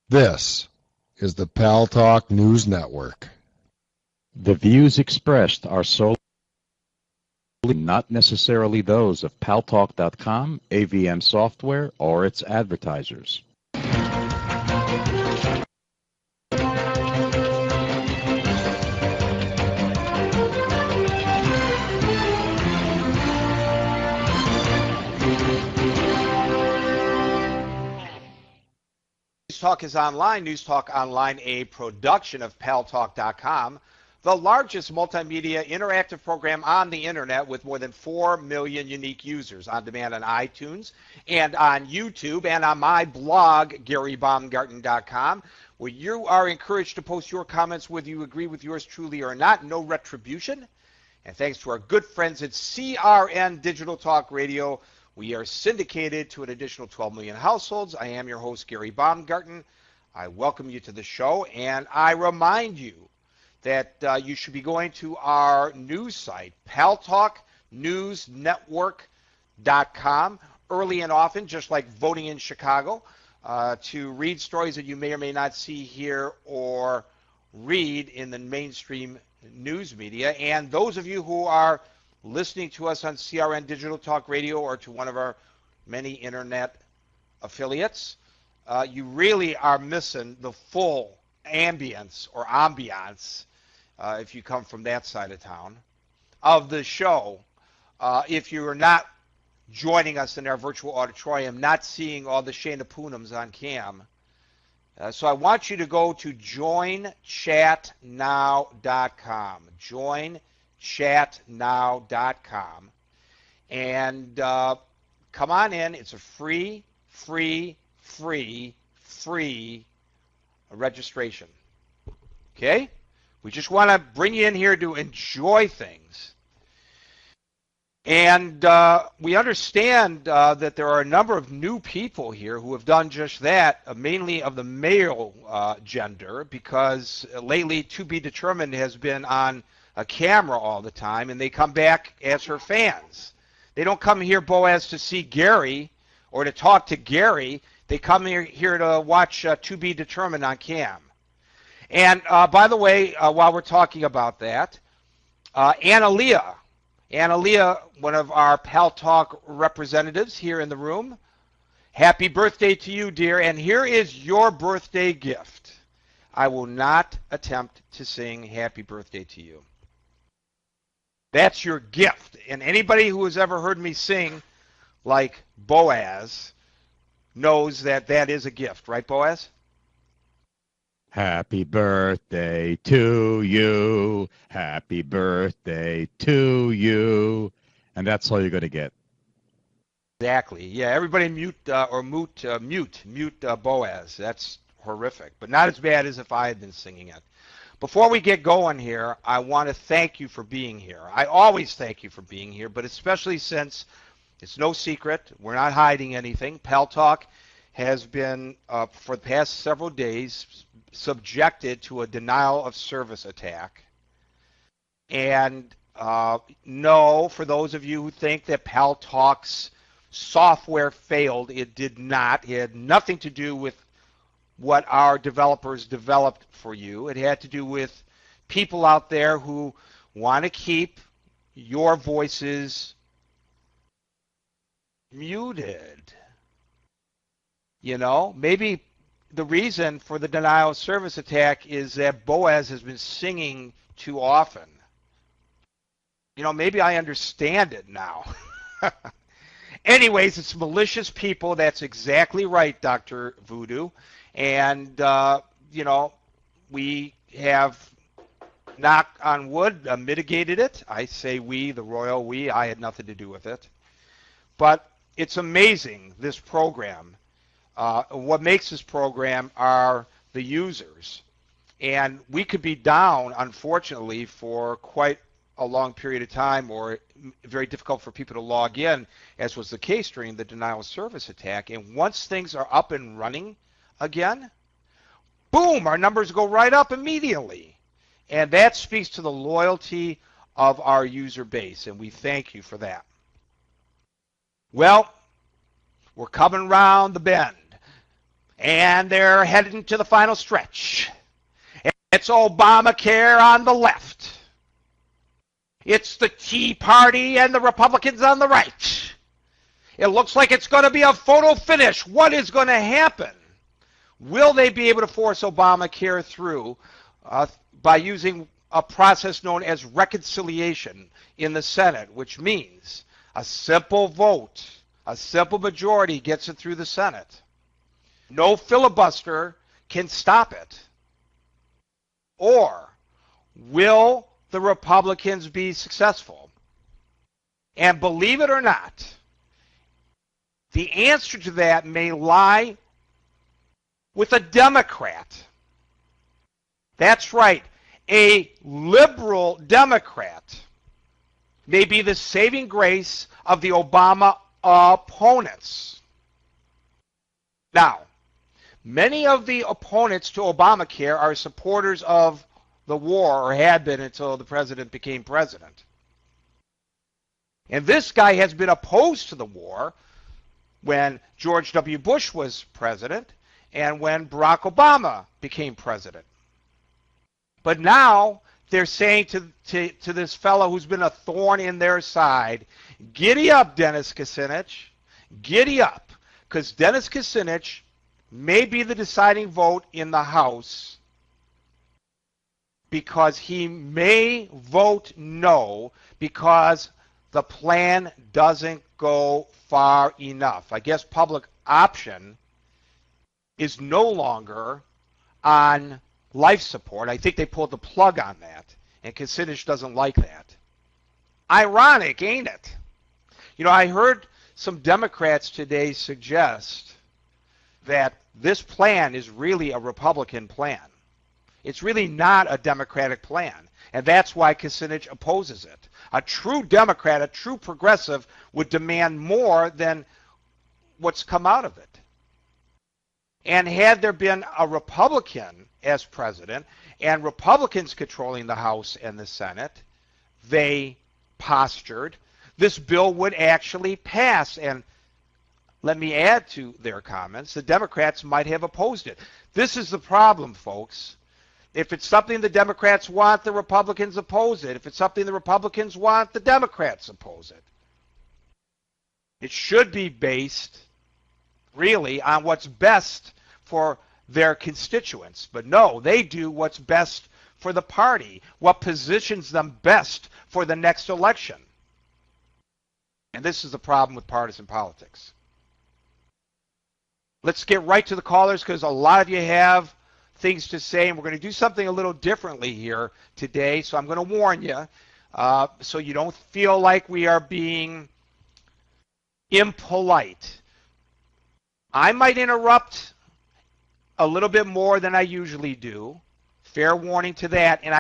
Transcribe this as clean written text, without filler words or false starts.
This is the Paltalk News Network. The views expressed are solely not necessarily those of Paltalk.com, AVM Software, or its advertisers. News Talk is online. News Talk Online, a production of Paltalk.com, the largest multimedia interactive program on the internet with more than 4 million unique users on demand on iTunes and on YouTube and on my blog, GaryBaumgarten.com, where you are encouraged to post your comments whether you agree with yours truly or not. No retribution. And thanks to our good friends at CRN Digital Talk Radio, we are syndicated to an additional 12 million households. I am your host, Gary Baumgarten. I welcome you to the show, and I remind you that you should be going to our news site, paltalknewsnetwork.com, early and often, just like voting in Chicago, to read stories that you may or may not see here or read in the mainstream news media. And those of you who are listening to us on CRN Digital Talk Radio or to one of our many internet affiliates, you really are missing the full ambience or ambiance, if you come from that side of town, of the show. If you are not joining us in our virtual auditorium, not seeing all the Shana Poonams on cam. So I want you to go to joinchatnow.com. Joinchatnow.com. And come on in. It's a free registration. Okay? We just want to bring you in here to enjoy things. And we understand that there are a number of new people here who have done just that, mainly of the male gender, because lately To Be Determined has been on a camera all the time, and they come back as her fans. They don't come here, Boaz, to see Gary or to talk to Gary. They come here to watch To Be Determined on cam. And by the way, while we're talking about that, Anna-Leah, one of our Pal Talk representatives here in the room, happy birthday to you, dear. And here is your birthday gift. I will not attempt to sing happy birthday to you. That's your gift. And anybody who has ever heard me sing like Boaz knows that that is a gift. Right, Boaz? Happy birthday to you. Happy birthday to you. And that's all you're going to get. Exactly. Yeah, everybody mute Boaz. That's horrific, but not as bad as if I had been singing it. Before we get going here, I want to thank you for being here. I always thank you for being here, but especially since it's no secret, we're not hiding anything. Pal Talk has been, for the past several days, subjected to a denial of service attack. And no, for those of you who think that Pal Talk's software failed, it did not. It had nothing to do with what our developers developed for you. It had to do with people out there who want to keep your voices muted. You know, maybe the reason for the denial of service attack is that Boaz has been singing too often. You know, maybe I understand it now. Anyways, it's malicious people. That's exactly right, Dr. Voodoo. And, you know, we have, knock on wood, mitigated it. I say we, the royal we. I had nothing to do with it. But it's amazing, this program. What makes this program are the users. And we could be down, unfortunately, for quite a long period of time, or very difficult for people to log in, as was the case during the denial of service attack. And once things are up and running again, boom, our numbers go right up immediately. And that speaks to the loyalty of our user base, and we thank you for that. Well, we're coming round the bend. And they're heading to the final stretch. It's Obamacare on the left. It's the Tea Party and the Republicans on the right. It looks like it's going to be a photo finish. What is going to happen? Will they be able to force Obamacare through by using a process known as reconciliation in the Senate, which means a simple vote, a simple majority gets it through the Senate. No filibuster can stop it. Or will the Republicans be successful? And believe it or not, the answer to that may lie with a Democrat. That's right, a liberal Democrat may be the saving grace of the Obama opponents. Now, many of the opponents to Obamacare are supporters of the war, or had been until the president became president. And this guy has been opposed to the war when George W. Bush was president and when Barack Obama became president. But now they're saying to this fellow who's been a thorn in their side, giddy up, Dennis Kucinich, giddy up, because Dennis Kucinich may be the deciding vote in the House because he may vote no because the plan doesn't go far enough. I guess public option is no longer on life support. I think they pulled the plug on that, and Kucinich doesn't like that. Ironic, ain't it? You know, I heard some Democrats today suggest that this plan is really a Republican plan. It's really not a Democratic plan, and that's why Kucinich opposes it. A true Democrat, a true progressive, would demand more than what's come out of it. And had there been a Republican as president and Republicans controlling the House and the Senate, they postured, this bill would actually pass. And let me add to their comments, the Democrats might have opposed it. This is the problem, folks. If it's something the Democrats want, the Republicans oppose it. If it's something the Republicans want, the Democrats oppose it. It should be based really on what's best for their constituents. But no, they do what's best for the party, what positions them best for the next election. And this is the problem with partisan politics. Let's get right to the callers because a lot of you have things to say, and we're going to do something a little differently here today. So I'm going to warn you so you don't feel like we are being impolite. I might interrupt a little bit more than I usually do. Fair warning to that. And